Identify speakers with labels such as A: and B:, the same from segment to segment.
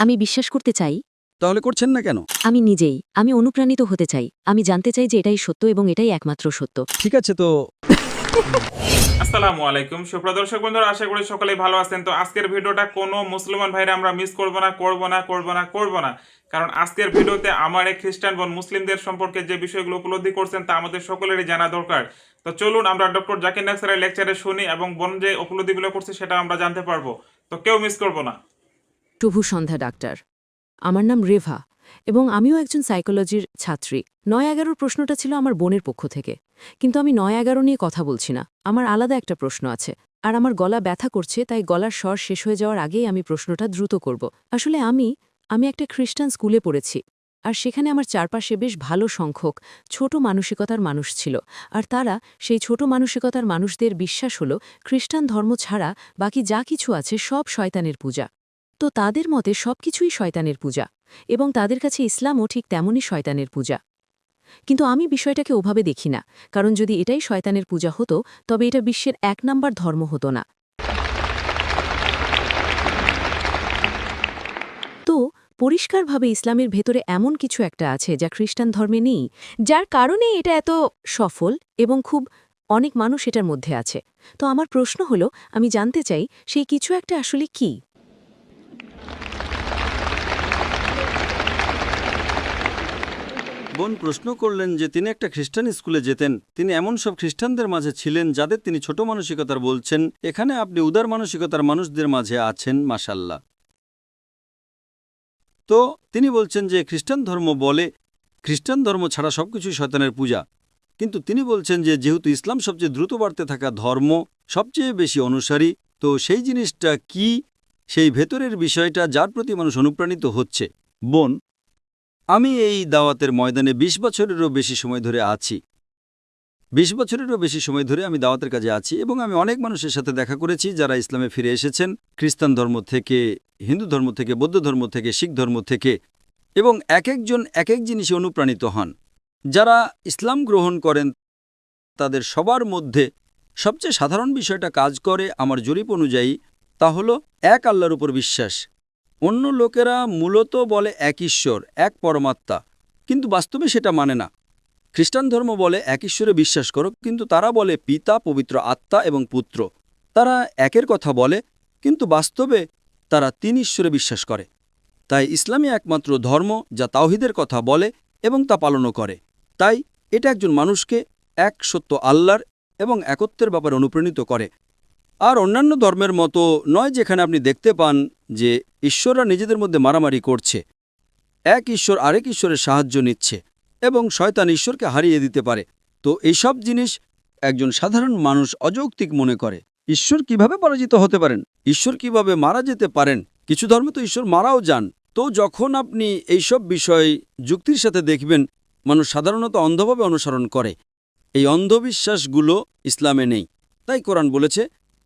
A: আমি বিশ্বাস করতে চাই।
B: তাহলে করছেন না কেন?
A: আমি অনুপ্রাণিত হতে চাই। আমি জানতে চাই যে এটাই সত্য এবং এটাই একমাত্র সত্য।
B: ঠিক আছে তো।
C: আসসালামু আলাইকুম সুপ্রিয় দর্শক বন্ধুরা, আশা করি সকলেই ভালো আছেন। তো আজকের ভিডিওটা কোনো মুসলমান ভাইরা আমরা মিস করব না, কারণ আজকের ভিডিওতে আমার এক খ্রিস্টান বোন মুসলিমদের সম্পর্কে যে বিষয়গুলো উপলব্ধি করছেন তা আমাদের সকলেরই জানা দরকার। তো চলুন আমরা ডক্টর জাকির নায়েক স্যারের লেকচারে শুনি এবং বোন যে উপলব্ধিগুলো করছে সেটা আমরা জানতে পারবো। তো কেউ মিস করব না।
A: শুভ সন্ধ্যা ডাক্তার। আমার নাম রেভা এবং আমিও একজন সাইকোলজির ছাত্রী। ৯-১১ প্রশ্নটা ছিল আমার বোনের পক্ষ থেকে, কিন্তু আমি ৯-১১ নিয়ে কথা বলছি না। আমার আলাদা একটা প্রশ্ন আছে, আর আমার গলা ব্যথা করছে, তাই গলার স্বর শেষ হয়ে যাওয়ার আগেই আমি প্রশ্নটা দ্রুত করব। আসলে আমি একটা খ্রিস্টান স্কুলে পড়েছি, আর সেখানে আমার চারপাশে বেশ ভালো সংখ্যক ছোট মানসিকতার মানুষ ছিল, আর তারা সেই ছোট মানসিকতার মানুষদের বিশ্বাস হল খ্রিস্টান ধর্ম ছাড়া বাকি যা কিছু আছে সব শয়তানের পূজা। তো তাদের মতে সবকিছুই শয়তানের পূজা, এবং তাদের কাছে ইসলামও ঠিক তেমনই শয়তানের পূজা। কিন্তু আমি বিষয়টাকে ওভাবে দেখি না, কারণ যদি এটাই শয়তানের পূজা হতো তবে এটা বিশ্বের ১ নাম্বার ধর্ম হতো না। তো পরিষ্কারভাবে ইসলামের ভেতরে এমন কিছু একটা আছে যা খ্রিস্টান ধর্মে নেই, যার কারণে এটা এত সফল এবং খুব অনেক মানুষ এটার মধ্যে আছে। তো আমার প্রশ্ন হলো, আমি জানতে চাই সেই কিছু একটা আসলে কি।
B: বোন প্রশ্ন করলেন যে তিনি একটা খ্রিস্টান স্কুলে যেতেন, তিনি এমন সব খ্রিস্টানদের মাঝে ছিলেন যাদের তিনি ছোট মানসিকতার বলছেন। এখানে আপনি উদার মানসিকতার মানুষদের মাঝে আছেন, মাশাল্লাহ। তো তিনি বলছেন যে খ্রিস্টান ধর্ম বলে খ্রিস্টান ধর্ম ছাড়া সবকিছুই শয়তানের পূজা, কিন্তু তিনি বলছেন যে যেহেতু ইসলাম সবচেয়ে দ্রুত বাড়তে থাকা ধর্ম, সবচেয়ে বেশি অনুসারী, তো সেই জিনিসটা কি, সেই ভেতরের বিষয়টা যার প্রতি মানুষ অনুপ্রাণিত হচ্ছে। বোন, আমি এই দাওয়াতের ময়দানে ২০ বছরেরও বেশি সময় ধরে আছি। ২০ বছরেরও বেশি সময় ধরে আমি দাওয়াতের কাজে আছি এবং আমি অনেক মানুষের সাথে দেখা করেছি যারা ইসলামে ফিরে এসেছেন, খ্রিস্টান ধর্ম থেকে, হিন্দু ধর্ম থেকে, বৌদ্ধ ধর্ম থেকে, শিখ ধর্ম থেকে, এবং এক একজন এক এক জিনিসে অনুপ্রাণিত হন। যারা ইসলাম গ্রহণ করেন তাদের সবার মধ্যে সবচেয়ে সাধারণ বিষয়টা কাজ করে আমার জরিপ অনুযায়ী, তা হলো এক আল্লাহর উপর বিশ্বাস। অন্য লোকেরা মূলত বলে এক ঈশ্বর, এক পরমাত্মা, কিন্তু বাস্তবে সেটা মানে না। খ্রিস্টান ধর্ম বলে এক ঈশ্বরে বিশ্বাস করো, কিন্তু তারা বলে পিতা, পবিত্র আত্মা এবং পুত্র। তারা একের কথা বলে, কিন্তু বাস্তবে তারা ৩ ঈশ্বরে বিশ্বাস করে। তাই ইসলামই একমাত্র ধর্ম যা তাওহীদের কথা বলে এবং তা পালনও করে। তাই এটা একজন মানুষকে এক সত্য আল্লাহর এবং একত্বের ব্যাপারে অনুপ্রাণিত করে। আর অন্যান্য ধর্মের মতো নয়, যেখানে আপনি দেখতে পান যে ঈশ্বররা নিজেদের মধ্যে মারামারি করছে, এক ঈশ্বর আরেক ঈশ্বরের সাহায্য নিচ্ছে এবং শয়তান ঈশ্বরকে হারিয়ে দিতে পারে। তো এইসব জিনিস একজন সাধারণ মানুষ অযৌক্তিক মনে করে। ঈশ্বর কিভাবে পরাজিত হতে পারেন? ঈশ্বর কিভাবে মারা যেতে পারেন? কিছু ধর্মে তো ঈশ্বর মারাও যান। তো যখন আপনি এইসব বিষয় যুক্তির সাথে দেখবেন, মানুষ সাধারণত অন্ধভাবে অনুসরণ করে। এই অন্ধবিশ্বাসগুলো ইসলামে নেই। তাই কোরআন বলেছে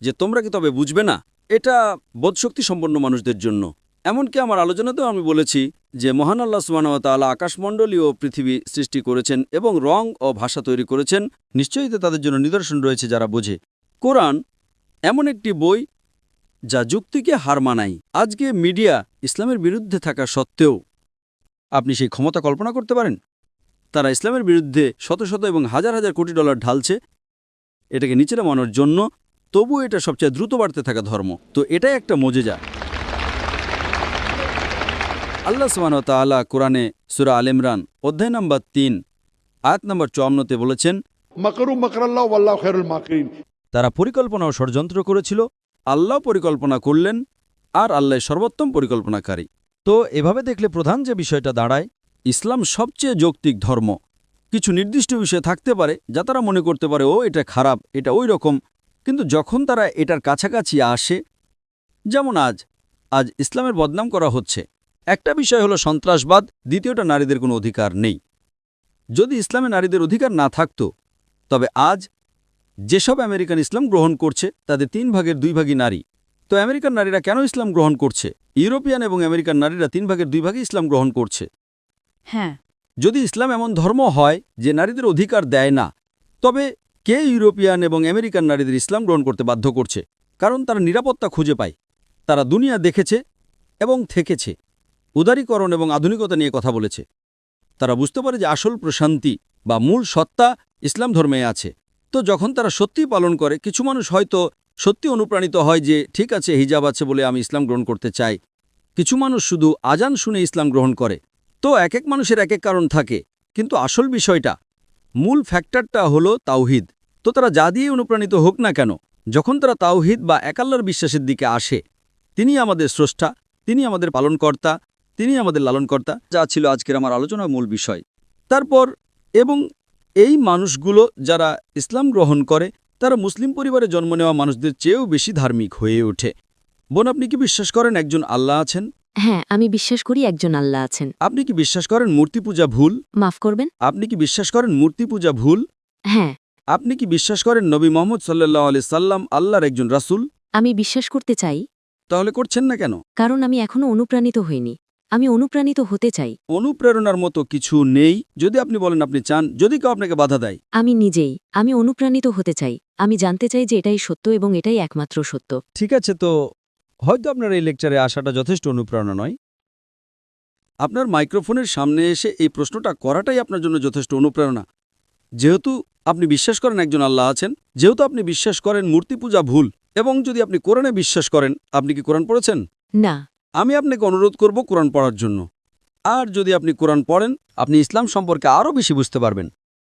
B: যে তোমরা কি তবে বুঝবে না? এটা বোধশক্তি সম্পন্ন মানুষদের জন্য। এমনকি আমার আলোচনাতেও আমি বলেছি যে মহান আল্লাহ সুবহানাহু ওয়া তাআলা আকাশমণ্ডলী ও পৃথিবী সৃষ্টি করেছেন এবং রং ও ভাষা তৈরি করেছেন। নিশ্চয়ই তাদের জন্য নিদর্শন রয়েছে যারা বোঝে। কোরআন এমন একটি বই যা যুক্তিকে হার মানায়। আজকে মিডিয়া ইসলামের বিরুদ্ধে থাকা সত্ত্বেও আপনি সেই ক্ষমতা কল্পনা করতে পারেন? তারা ইসলামের বিরুদ্ধে শত শত এবং হাজার হাজার কোটি ডলার ঢালছে এটাকে নিচে নামানোর জন্য, তবু এটা সবচেয়ে দ্রুত বাড়তে থাকা ধর্ম। তো এটাই একটা মজেজা। আল্লাহ সুবহানাহু ওয়া তাআলা কোরআনে সূরা আল ইমরান অধ্যায় নম্বর ৩ আয়াত নম্বর ৫৪-তে বলেছেন,
D: মাকরু মাকরাল্লাহ ওয়াল্লাহু খায়রুল মাকিরিন।
B: তারা পরিকল্পনা ও ষড়যন্ত্র করেছিল, আল্লাহ পরিকল্পনা করলেন, আর আল্লাহ সর্বোত্তম পরিকল্পনাকারী। তো এভাবে দেখলে প্রধান যে বিষয়টা দাঁড়ায়, ইসলাম সবচেয়ে যৌক্তিক ধর্ম। কিছু নির্দিষ্ট বিষয় থাকতে পারে যা তারা মনে করতে পারে ও এটা খারাপ, এটা ওই রকম, কিন্তু যখন তারা এটার কাছাকাছি আসে, যেমন আজ ইসলামের বদনাম করা হচ্ছে। একটা বিষয় হলো সন্ত্রাসবাদ, দ্বিতীয়টা নারীদের কোনো অধিকার নেই। যদি ইসলামে নারীদের অধিকার না থাকত, তবে আজ যেসব আমেরিকান ইসলাম গ্রহণ করছে তাদের ৩ ভাগের ২ ভাগই নারী। তো আমেরিকান নারীরা কেন ইসলাম গ্রহণ করছে? ইউরোপিয়ান এবং আমেরিকান নারীরা ৩ ভাগের ২ ভাগই ইসলাম গ্রহণ করছে।
A: হ্যাঁ,
B: যদি ইসলাম এমন ধর্ম হয় যে নারীদের অধিকার দেয় না, তবে কে ইউরোপিয়ান এবং আমেরিকান নারীদের ইসলাম গ্রহণ করতে বাধ্য করছে? কারণ তারা নিরাপত্তা খুঁজে পায়, তারা দুনিয়া দেখেছে এবং থেকেছে। উদারীকরণ এবং আধুনিকতা নিয়ে কথা বলেছে। তারা বুঝতে পারে যে আসল প্রশান্তি বা মূল সত্তা ইসলাম ধর্মে আছে। তো যখন তারা সত্যি পালন করে, কিছু মানুষ হয়তো সত্যি অনুপ্রাণিত হয় যে ঠিক আছে, হিজাব আছে বলে আমি ইসলাম গ্রহণ করতে চাই। কিছু মানুষ শুধু আজান শুনে ইসলাম গ্রহণ করে। তো এক এক মানুষের এক এক কারণ থাকে, কিন্তু আসল বিষয়টা, মূল ফ্যাক্টরটা হলো তাওহিদ। তো তারা যা দিয়ে অনুপ্রাণিত হোক না কেন, যখন তারা তাওহিদ বা এক আল্লাহর বিশ্বাসের দিকে আসে, তিনি আমাদের স্রষ্টা, তিনি আমাদের পালনকর্তা, তিনি আমাদের লালনকর্তা, যা ছিল আজকের আমার আলোচনার মূল বিষয়। তারপর এবং এই মানুষগুলো যারা ইসলাম গ্রহণ করে, তারা মুসলিম পরিবারে জন্ম নেওয়া মানুষদের চেয়েও বেশি ধার্মিক হয়ে ওঠে। বোন, আপনি কি বিশ্বাস করেন একজন আল্লাহ আছেন?
A: হ্যাঁ, আমি বিশ্বাস করি একজন আল্লাহ আছেন।
B: আপনি কি বিশ্বাস করেন মূর্তি পূজা ভুল?
A: মাফ করবেন?
B: আপনি কি বিশ্বাস করেন মূর্তি পূজা ভুল?
A: হ্যাঁ,
B: আপনি কি বিশ্বাস করেন নবী মোহাম্মদ সাল্লাল্লাহু আলাইহি সাল্লাম আল্লাহর একজন রাসূল?
A: আমি বিশ্বাস করতে চাই,
B: তাহলে করছেন না কেন?
A: কারণ আমি এখনো অনুপ্রাণিত হইনি। আমি অনুপ্রাণিত হতে চাই।
B: অনুপ্রেরণার মতো কিছু নেই। যদি আপনি বলেন আপনি চান, যদি কেউ আপনাকে বাধা দেয়।
A: আমি অনুপ্রাণিত হতে চাই। আমি জানতে চাই যে এটাই সত্য এবং এটাই একমাত্র সত্য।
B: ঠিক আছে, তো হয়তো আপনার এই লেকচারে আসাটা যথেষ্ট অনুপ্রেরণা নয়। আপনার মাইক্রোফোনের সামনে এসে এই প্রশ্নটা করাটাই আপনার জন্য যথেষ্ট অনুপ্রেরণা। যেহেতু আপনি বিশ্বাস করেন একজন আল্লাহ আছেন, যেহেতু আপনি বিশ্বাস করেন মূর্তি পূজা ভুল, এবং যদি আপনি কোরআনে বিশ্বাস করেন, আপনি কি কোরআন পড়েছেন?
A: না।
B: আমি আপনাকে অনুরোধ করব কোরআন পড়ার জন্য। আর যদি আপনি কোরআন পড়েন, আপনি ইসলাম সম্পর্কে আরও বেশি বুঝতে পারবেন।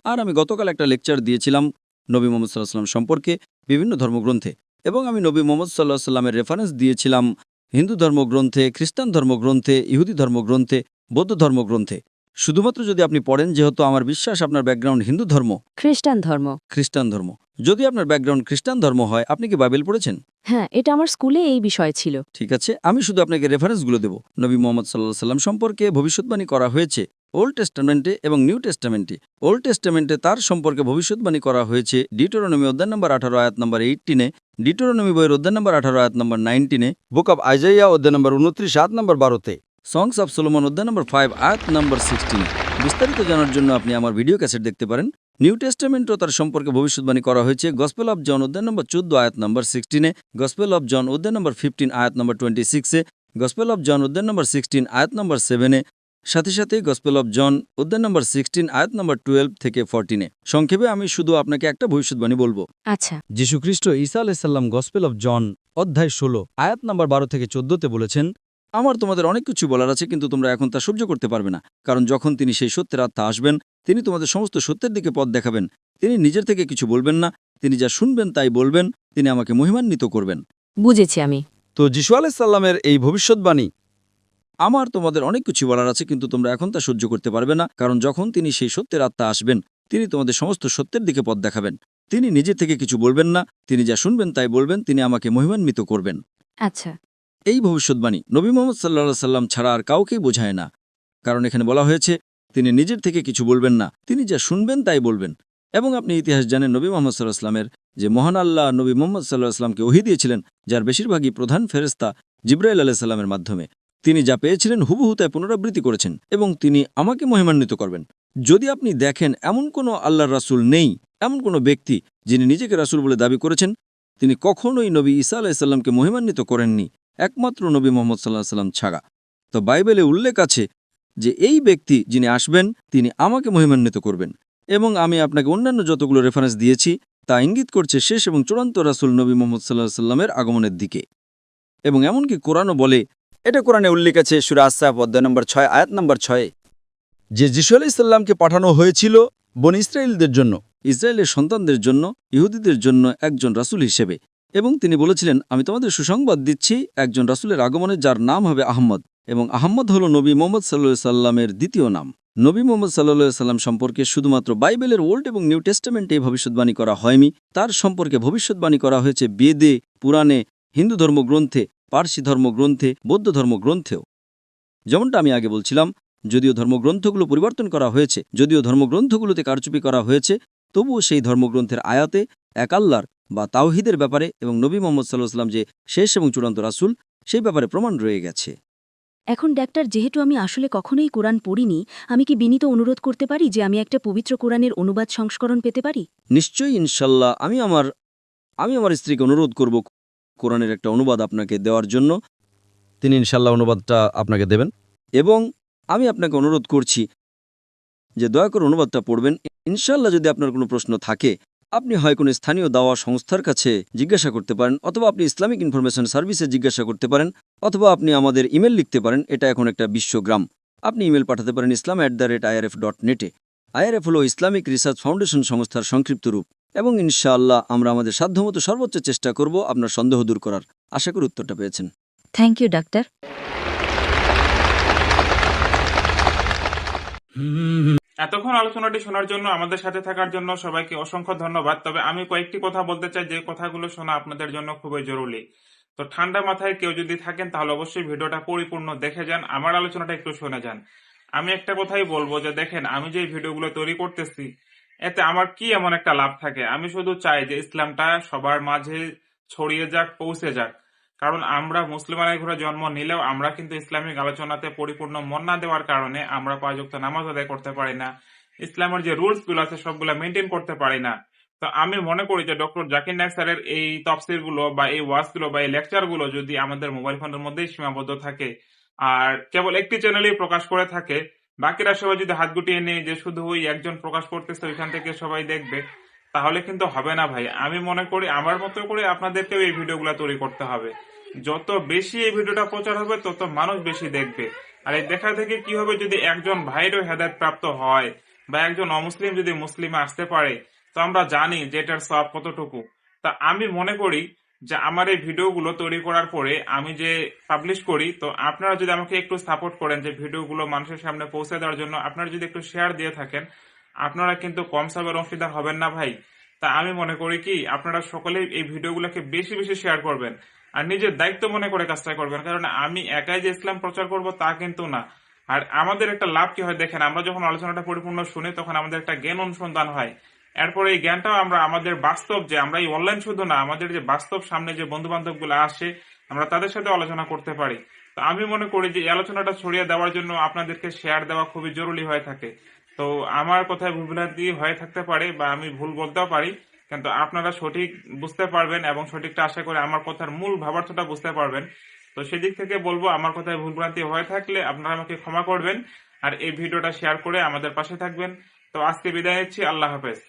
B: আর আমি গতকাল একটা লেকচার দিয়েছিলাম নবী মোহাম্মদ সাল্লাহ সাল্লাম সম্পর্কে বিভিন্ন ধর্মগ্রন্থে, এবং আমি নবী মোহাম্মদ সাল্লাহ সাল্লামের রেফারেন্স দিয়েছিলাম হিন্দু ধর্মগ্রন্থে, খ্রিস্টান ধর্মগ্রন্থে, ইহুদি ধর্মগ্রন্থে, বৌদ্ধ ধর্মগ্রন্থে। শুধুমাত্র যদি আপনি পড়েন, যেহেতু আমার বিশ্বাস আপনার ব্যাকগ্রাউন্ড হিন্দু ধর্ম, খ্রিস্টান ধর্ম, যদি আপনার ব্যাকগ্রাউন্ড খ্রিস্টান ধর্ম হয়, আপনি কি বাইবেল পড়েছেন?
A: হ্যাঁ, এটা আমার স্কুলে এই বিষয় ছিল।
B: ঠিক আছে, আমি শুধু আপনাকে রেফারেন্সগুলো দেব। নবী মোহাম্মদ সাল্লাহ সাল্লাম সম্পর্কে ভবিষ্যৎবাণী করা হয়েছে ওল্ড টেস্টামেন্টে এবং নিউ টেস্টামেন্টে। ওল্ড টেস্টামেন্টে তার সম্পর্কে ভবিষ্যৎবাণী করা হয়েছে ডিউটেরোনমি অধ্যায় নম্বর 18 আয়াত নম্বর 18-এ, ডিউটেরোনমি বইয়ের অধ্যায় নম্বর 18 আয়াত নম্বর 19-এ, বুক অব আইজাইয়া অধ্যায় নম্বর 29 আয়াত নম্বর 12-তে, সংস অব সলোমন অধ্যায় নম্বর 5 আয়াত নম্বর 16-এ। বিস্তারিত জানার জন্য আপনি আমার ভিডিও ক্যাসেট দেখতে পারেন। নিউ টেস্টামেন্টও তার সম্পর্কে ভবিষ্যৎবাণী করা হয়েছে গসপেল অব জন অধ্যায় নম্বর 14 আয়াত নম্বর 16-এ, গসপেল অব জন অধ্যায় নম্বর 15 আয়াত নম্বর 26-এ, গসপেল অব জন অধ্যায় নম্বর 16 আয়াত নম্বর 7-এ, সাথে সাথে গসপেল অব জন অধ্যায় নম্বর 16 আয়াত নম্বর 12 থেকে 14-এ। সংক্ষেপে আমি শুধু আপনাকে একটা ভবিষ্যৎবাণী বলবো।
A: আচ্ছা।
B: যীশুখ্রিস্ট ঈসা আলাইহিস সালাম গসপেল অব জন অধ্যায় 16 আয়াত নম্বর 12 থেকে 14-তে বলেছেন, আমার তোমাদের অনেক কিছু বলার আছে, কিন্তু তোমরা এখন তা সহ্য করতে পারবে না। কারণ যখন তিনি সেই সত্যের আত্মা আসবেন, তিনি তোমাদের সমস্ত সত্যের দিকে পথ দেখাবেন। তিনি নিজের থেকে কিছু বলবেন না, তিনি যা শুনবেন তাই বলবেন, তিনি আমাকে মহিমান্বিত করবেন।
A: বুঝেছি আমি।
B: তো যীশু আলাইহিস সালামের এই ভবিষ্যৎবাণী, আমার তোমাদের অনেক কিছু বলার আছে, কিন্তু তোমরা এখন তা সহ্য করতে পারবে না। কারণ যখন তিনি সেই সত্যের আত্মা আসবেন, তিনি তোমাদের সমস্ত সত্যের দিকে পথ দেখাবেন। তিনি নিজে থেকে কিছু বলবেন না, তিনি যা শুনবেন তাই বলবেন, তিনি আমাকে মহিমান্বিত করবেন।
A: আচ্ছা।
B: এই ভবিষ্যৎবাণী নবী মোহাম্মদ সাল্লাল্লাহু সাল্লাম ছাড়া আর কাউকেই বোঝায় না। কারণ এখানে বলা হয়েছে তিনি নিজের থেকে কিছু বলবেন না, তিনি যা শুনবেন তাই বলবেন। এবং আপনি ইতিহাস জানেন নবী মোহাম্মদ সাল্লাল্লাহু আলাইহি ওয়াসাল্লামের যে মহান আল্লাহ নবী মোহাম্মদ সাল্লাল্লাহু আলাইহি ওয়াসাল্লামকে ওহী দিয়েছিলেন, যার বেশিরভাগই প্রধান ফেরেশতা জিবরাইল আলাইহিস সালামের মাধ্যমে। তিনি যা পেয়েছিলেন হুবহু তাই পুনরাবৃত্তি করেছেন, এবং তিনি আমাকে মহিমান্বিত করবেন। যদি আপনি দেখেন এমন কোনো আল্লাহর রাসূল নেই, এমন কোনো ব্যক্তি যিনি নিজেকে রাসূল বলে দাবি করেছেন, তিনি কখনোই নবী ঈসা আলাইহিস সালামকে মহিমান্বিত করেননি, একমাত্র নবী মোহাম্মদ সাল্লাল্লাহু আলাইহি ওয়াসাল্লাম ছাড়া। তো বাইবেলে উল্লেখ আছে যে এই ব্যক্তি যিনি আসবেন, তিনি আমাকে মহিমান্বিত করবেন। এবং আমি আপনাকে অন্যান্য যতগুলো রেফারেন্স দিয়েছি তা ইঙ্গিত করছে শেষ এবং চূড়ান্ত রাসূল নবী মোহাম্মদ সাল্লাল্লাহু আলাইহি ওয়াসাল্লামের আগমনের দিকে। এবং এমনকি কোরআনও বলে, এটা কোরআনে উল্লেখ আছে সূরা আস-সাফ অধ্যায় নম্বর 6 আয়াত নম্বর 6, যে যীশু আলাইহিস সালামকে পাঠানো হয়েছিল বনী ইসরায়েলদের জন্য, ইসরায়েলের সন্তানদের জন্য, ইহুদিদের জন্য একজন রাসূল হিসেবে। এবং তিনি বলেছিলেন, আমি তোমাদের সুসংবাদ দিচ্ছি একজন রাসূলের আগমনে, যার নাম হবে আহমদ। এবং আহমদ হল নবী মোহাম্মদ সাল্লাল্লাহু আলাইহি সাল্লামের দ্বিতীয় নাম। নবী মোহাম্মদ সাল্লাল্লাহু আলাইহি সাল্লাম সম্পর্কে শুধুমাত্র বাইবেলের ওল্ড এবং নিউ টেস্টামেন্টে ভবিষ্যৎবাণী করা হয়নি, তার সম্পর্কে ভবিষ্যৎবাণী করা হয়েছে বেদে, পুরাণে, হিন্দু ধর্মগ্রন্থে, পার্সি ধর্মগ্রন্থে, বৌদ্ধ ধর্মগ্রন্থেও। যেমনটা আমি আগে বলছিলাম, যদিও ধর্মগ্রন্থগুলো পরিবর্তন করা হয়েছে, যদিও ধর্মগ্রন্থগুলোতে কারচুপি করা হয়েছে, তবুও সেই ধর্মগ্রন্থের আয়াতে এক আল্লাহর বা তাওহীদের ব্যাপারে এবং নবী মোহাম্মদ সাল্লাল্লাহু আলাইহি ওয়াসাল্লাম যে শেষ এবং চূড়ান্ত রাসূল, সেই ব্যাপারে প্রমাণ রয়ে গেছে।
E: এখন ডাক্তার, যেহেতু আমি আসলে কখনোই কোরআন পড়িনি, আমি কি বিনীত অনুরোধ করতে পারি যে আমি একটা পবিত্র কোরআনের অনুবাদ সংস্করণ পেতে পারি?
B: নিশ্চয়ই, ইনশাল্লাহ। আমি আমার স্ত্রীকে অনুরোধ করব কোরআনের একটা অনুবাদ আপনাকে দেওয়ার জন্য। তিনি ইনশাল্লাহ অনুবাদটা আপনাকে দেবেন। এবং আমি আপনাকে অনুরোধ করছি যে দয়া করে অনুবাদটা পড়বেন। ইনশাআল্লাহ যদি আপনার কোনো প্রশ্ন থাকে আপনি হয় কোনো স্থানীয় দাওয়া সংস্থার কাছে জিজ্ঞাসা করতে পারেন, অথবা আপনি ইসলামিক ইনফরমেশন সার্ভিসে জিজ্ঞাসা করতে পারেন, অথবা আপনি আমাদের ইমেল লিখতে পারেন। এটা এখন একটা বিশ্বগ্রাম। আপনি ইমেল পাঠাতে পারেন islam@irf.net-এ। IRF হলো ইসলামিক রিসার্চ ফাউন্ডেশন সংস্থার সংক্ষিপ্ত রূপ, এবং ইনশাআল্লাহ আমরা আমাদের সাধ্যমতো সর্বোচ্চ চেষ্টা করব আপনার সন্দেহ দূর করার। আশা করি উত্তরটা পেয়েছেন।
E: Thank you doctor.
C: এতক্ষণ আলোচনাটি শোনার জন্য, আমাদের সাথে থাকার জন্য সবাইকে অসংখ্য ধন্যবাদ। তবে আমি কয়েকটি কথা বলতে চাই, যে কথাগুলো শোনা আপনাদের জন্য খুবই জরুরি। তো ঠান্ডা মাথায় কেউ যদি থাকেন তাহলে অবশ্যই ভিডিওটা পরিপূর্ণ দেখে যান, আমার আলোচনাটা একটু শুনে যান। আমি একটা কথাই বলবো যে দেখেন, আমি যে ভিডিওগুলো তৈরি করতেছি এতে আমার কি এমন একটা লাভ থাকে? আমি শুধু চাই যে ইসলামটা সবার মাঝে ছড়িয়ে যাক, পৌঁছে যাক। কারণ আমরা মুসলমানের ঘরে জন্ম নিলেও আমরা কিন্তু ইসলামিক আলোচনাতে পরিপূর্ণ মন না দেওয়ার কারণে আমরা 5 ওয়াক্ত নামাজ আদায় করতে পারি না, ইসলামের যে রুলস গুলো আছে সবগুলো মেনটেন করতে পারি না। তো আমি মনে করি যে ডক্টর জাকির নায়েক স্যারের এই তফসির গুলো বা এই ওয়াজ গুলো বা এই লেকচার গুলো যদি আমাদের মোবাইল ফোনের মধ্যেই সীমাবদ্ধ থাকে আর কেবল একটি চ্যানেলেই প্রকাশ করে থাকে, বাকিরা সবাই যদি হাত গুটিয়ে নিয়ে যে শুধু ওই একজন প্রকাশ করতেছে ওইখান থেকে সবাই দেখবে, তাহলে কিন্তু হবে না ভাই। আমি মনে করি আমার মতো করে আপনাদেরকেও এই ভিডিওগুলো তৈরি করতে হবে। যত বেশি এই ভিডিওটা প্রচার হবে তত মানুষ বেশি দেখবে। আর এই দেখা থেকে কি হবে, যদি একজন ভাইরও হেদায়েত প্রাপ্ত হয় বা একজন অমুসলিম যদি মুসলিমে আসতে পারে, তো আমরা জানি যে এটার সওয়াব কতটুকু। তা আমি মনে করি যে আমার এই ভিডিওগুলো তৈরি করার পরে আমি যে পাবলিশ করি, তো আপনারা যদি আমাকে একটু সাপোর্ট করেন যে ভিডিওগুলো মানুষের সামনে পৌঁছে দেওয়ার জন্য, আপনারা যদি একটু শেয়ার দিয়ে থাকেন, আপনারা কিন্তু কম সবের অংশীদার হবেন না ভাই। তা আমি মনে করি কি আপনারা সকলেই এই ভিডিওগুলোকে বেশি বেশি শেয়ার করবেন আর নিজের দায়িত্ব মনে করে কাজটা করবেন। কারণ আমি একাই যে ইসলাম প্রচার করব তা কিন্তু না। আর আমাদের একটা লাভ কি হয় দেখেন, আমরা যখন আলোচনাটা পরিপূর্ণ শুনি তখন আমাদের একটা জ্ঞান অনুসন্ধান হয়। এরপরে এই জ্ঞানটাও আমরা আমাদের বাস্তব, যে আমরা এই অনলাইন শুধু না, আমাদের যে বাস্তব সামনে যে বন্ধু বান্ধব গুলো আসে আমরা তাদের সাথে আলোচনা করতে পারি। তো আমি মনে করি যে এই আলোচনাটা ছড়িয়ে দেওয়ার জন্য আপনাদেরকে শেয়ার দেওয়া খুবই জরুরি হয়ে থাকে। তো আমার কথায় ভুলভ্রান্তি হয়ে থাকতে পারে বা আমি ভুল বলতেও পারি, কিন্তু আপনারা সঠিক বুঝতে পারবেন এবং সঠিকটা আশা করে আমার কথার মূল ভাবার্থটা বুঝতে পারবেন। তো সেদিক থেকে বলবো আমার কথায় ভুলভ্রান্তি হয়ে থাকলে আপনারা আমাকে ক্ষমা করবেন আর এই ভিডিওটা শেয়ার করে আমাদের পাশে থাকবেন। তো আজকে বিদায় নিচ্ছি, আল্লাহ হাফেজ।